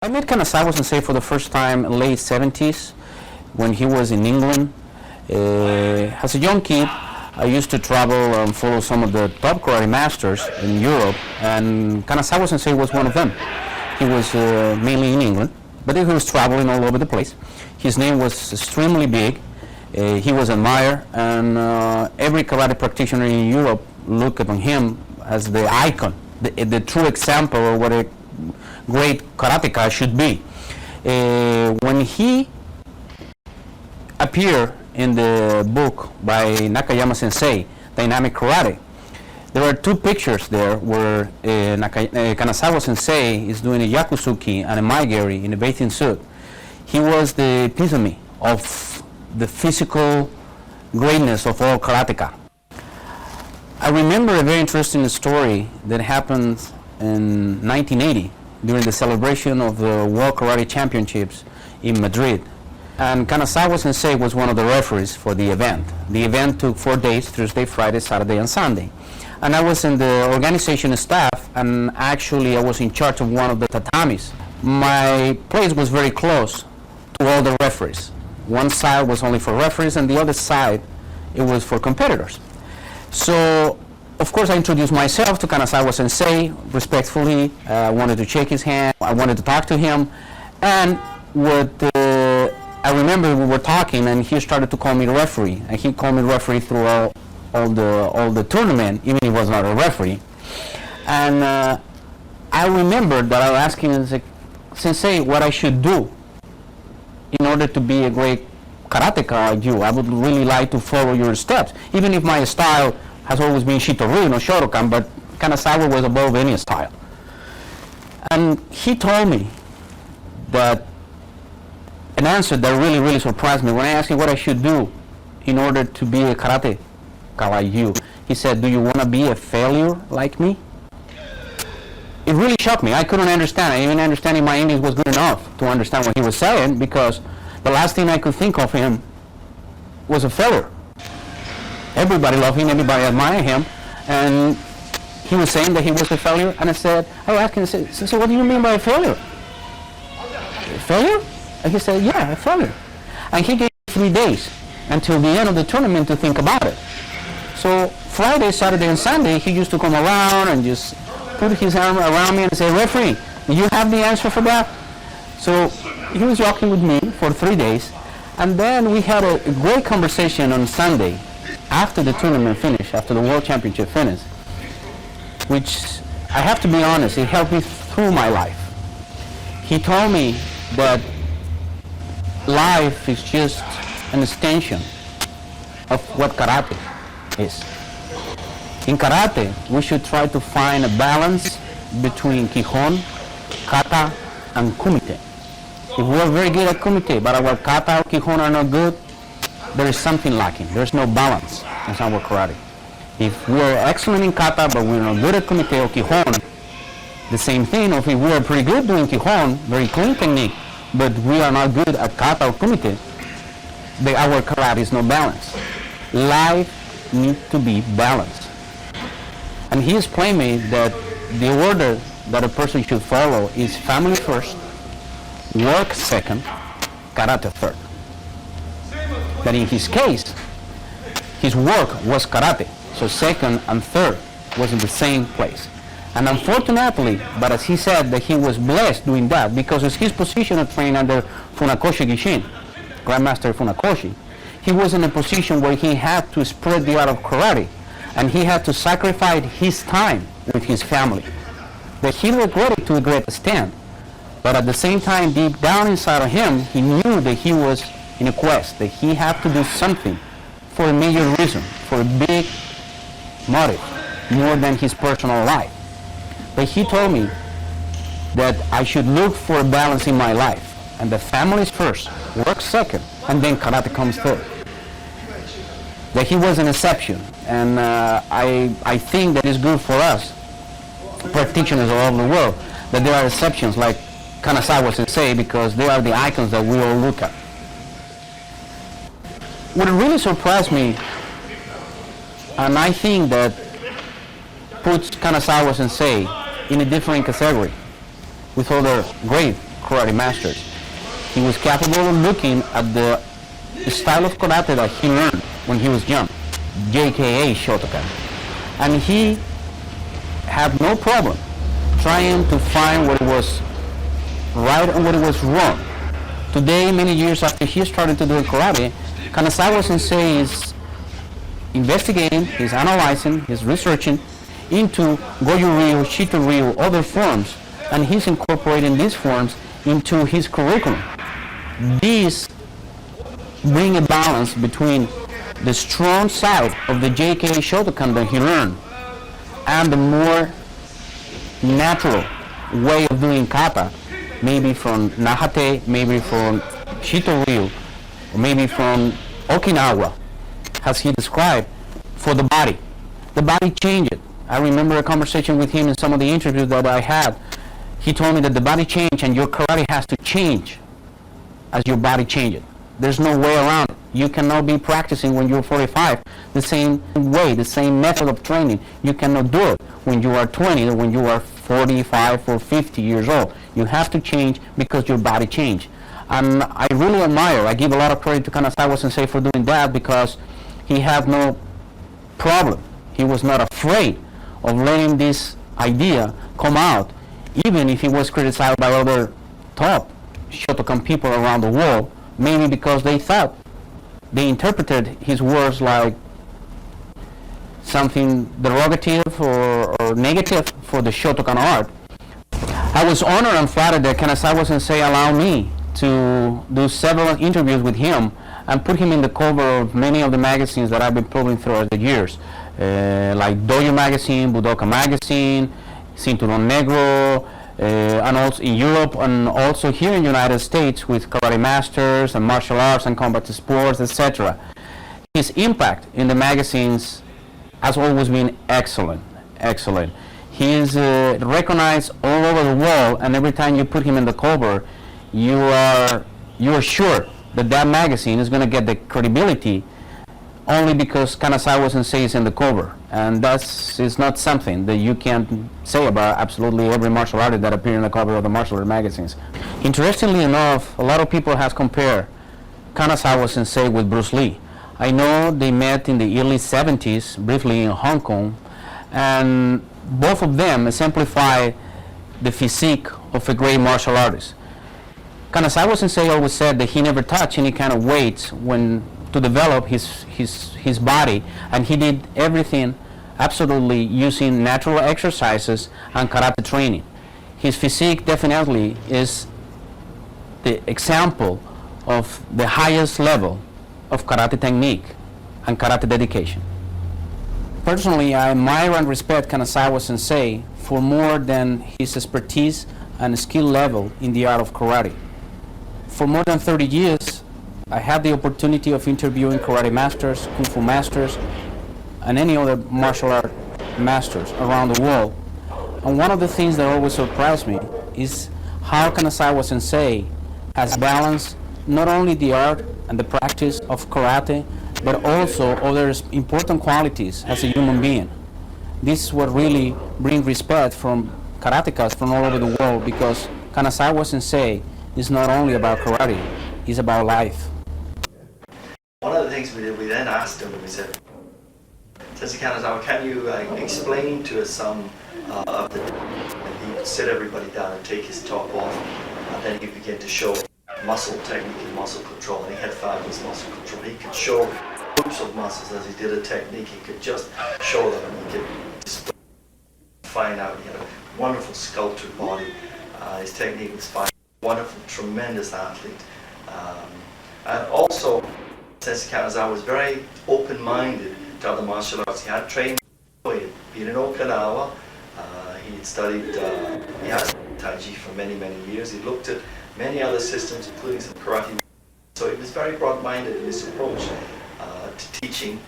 I met Kanazawa Sensei for the first time in late 70s when he was in England. As a young kid, I used to travel and follow some of the top karate masters in Europe, and Kanazawa Sensei was one of them. He was mainly in England, but he was traveling all over the place. His name was extremely big. He was admired, and every karate practitioner in Europe looked upon him as the icon, the true example of what a great karateka should be. When he appeared in the book by Nakayama Sensei, Dynamic Karate, there are two pictures there where Kanazawa Sensei is doing a yakusuki and a maigeri in a bathing suit. He was the epitome of the physical greatness of all karateka. I remember a very interesting story that happened in 1980 during the celebration of the World Karate Championships in Madrid. And Kanazawa Sensei was one of the referees for the event. The event took 4 days, Thursday, Friday, Saturday, and Sunday. And I was in the organization staff, and actually I was in charge of one of the tatamis. My place was very close to all the referees. One side was only for referees, and the other side, it was for competitors. So, of course, I introduced myself to Kanazawa Sensei respectfully. I wanted to shake his hand. I wanted to talk to him. And I remember we were talking, and he started to call me the referee. And he called me referee throughout all the tournament, even if he was not a referee. And I remember that I was asking him, Sensei, what I should do in order to be a great karateka like you. I would really like to follow your steps, even if my style has always been Shitoryu, no Shotokan, but Kanazawa was above any style. And he told me that an answer that really, really surprised me when I asked him what I should do in order to be a karateka like you. He said, do you want to be a failure like me? It really shocked me. I couldn't understand. I even understanding my English was good enough to understand what he was saying, because the last thing I could think of him was a failure. Everybody loved him, everybody admired him, and he was saying that he was a failure, and I asked him, so what do you mean by a failure? A failure? And he said, yeah, a failure. And he gave me 3 days until the end of the tournament to think about it. So Friday, Saturday, and Sunday, he used to come around and just put his arm around me and say, referee, do you have the answer for that? So he was walking with me for 3 days, and then we had a great conversation on Sunday after the tournament finished, after the World Championship finished, which I have to be honest, it helped me through my life. He told me that life is just an extension of what karate is. In karate, we should try to find a balance between Kihon, Kata, and Kumite. If we are very good at Kumite, but our Kata or Kihon are not good, there is something lacking. There's no balance in our karate. If we are excellent in Kata, but we're not good at Kumite or Kihon, the same thing. Or if we are pretty good doing Kihon, very clean technique, but we are not good at Kata or Kumite, our karate is not balanced. Life needs to be balanced. And he explained me that the order that a person should follow is family first, work second, karate third. That in his case, his work was karate, so second and third was in the same place. And unfortunately, but as he said, that he was blessed doing that, because it's his position of training under Funakoshi Gishin, Grandmaster Funakoshi, he was in a position where he had to spread the art of karate, and he had to sacrifice his time with his family. That he regretted to a great extent, but at the same time, deep down inside of him, he knew that he was in a quest, that he had to do something for a major reason, for a big motive, more than his personal life. But he told me that I should look for a balance in my life, and the family is first, work second, and then karate comes third. That he was an exception, and I think that it's good for us, practitioners all over the world, that there are exceptions like Kanazawa Sensei, because they are the icons that we all look at. What really surprised me, and I think that puts Kanazawa Sensei in a different category with other great karate masters. He was capable of looking at the style of karate that he learned when he was young, JKA Shotokan. And he had no problem trying to find what was right and what was wrong. Today, many years after he started to do karate, Kanazawa Sensei is investigating, he's analyzing, he's researching into Goju-ryu, Shito-ryu, other forms, and he's incorporating these forms into his curriculum. These bring a balance between the strong side of the JK Shotokan that he learned and the more natural way of doing kata, maybe from Nahate, maybe from Shito-ryu, or maybe from Okinawa, as he described, for the body. The body changed. I remember a conversation with him in some of the interviews that I had. He told me that the body changed and your karate has to change as your body changes. There's no way around it. You cannot be practicing when you're 45 the same way, the same method of training. You cannot do it when you are 20 or when you are 45 or 50 years old. You have to change because your body changed. And I really admire, I give a lot of credit to Kanazawa Sensei for doing that because he had no problem. He was not afraid of letting this idea come out, even if he was criticized by other top Shotokan people around the world, maybe because they thought, they interpreted his words like something derogative or negative for the Shotokan art. I was honored and flattered that Kanazawa Sensei allowed me to do several interviews with him and put him in the cover of many of the magazines that I've been pulling throughout the years, like Dojo Magazine, Budoka Magazine, Cinturón Negro, and also in Europe and also here in the United States with Karate Masters and Martial Arts and Combat Sports, etc. His impact in the magazines has always been excellent, excellent. He is recognized all over the world, and every time you put him in the cover, you are sure that that magazine is going to get the credibility only because Kanazawa Sensei is in the cover. And is not something that you can say about absolutely every martial artist that appears in the cover of the martial art magazines. Interestingly enough, a lot of people have compared Kanazawa Sensei with Bruce Lee. I know they met in the early 70s, briefly in Hong Kong, and both of them exemplify the physique of a great martial artist. Kanazawa Sensei always said that he never touched any kind of weights to develop his body, and he did everything absolutely using natural exercises and karate training. His physique definitely is the example of the highest level of karate technique and karate dedication. Personally, I admire and respect Kanazawa Sensei for more than his expertise and skill level in the art of karate. For more than 30 years, I had the opportunity of interviewing karate masters, kung fu masters, and any other martial art masters around the world. And one of the things that always surprised me is how Kanazawa Sensei has balanced not only the art and the practice of karate, but also other important qualities as a human being. This is what really brings respect from karatekas from all over the world, because Kanazawa Sensei is not only about karate, it's about life. One of the things we did, we then asked him, we said, Sensei Kanazawa, can you explain to us some of the... And he would sit everybody down and take his top off, and then he began to show muscle technique and muscle control, and he had fabulous muscle control. He could show groups of muscles as he did a technique. He could just show them, and he could just find out. He had a wonderful sculptured body. His technique was fine. Wonderful, tremendous athlete. And also, Sensei Kanazawa was very open-minded to other martial arts. He had trained, he had been in Okinawa, he had studied, he had studied Tai Chi for many, many years. He looked at many other systems, including some karate. So he was very broad-minded in his approach to teaching.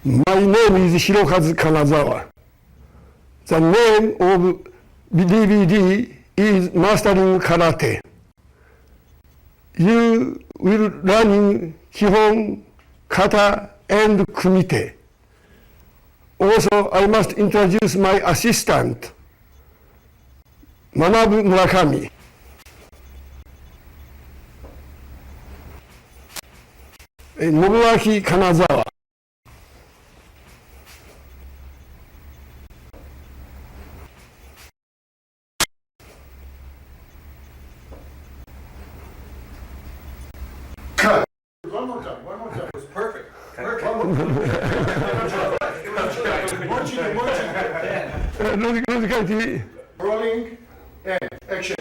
My name is Hirokazu Kanazawa. The name of DVD is Mastering Karate. You will learn Kihon, Kata, and Kumite. Also, I must introduce my assistant, Manabu Murakami. Nobuaki Kanazawa. One more time. It was perfect. Logicality. Rolling and action.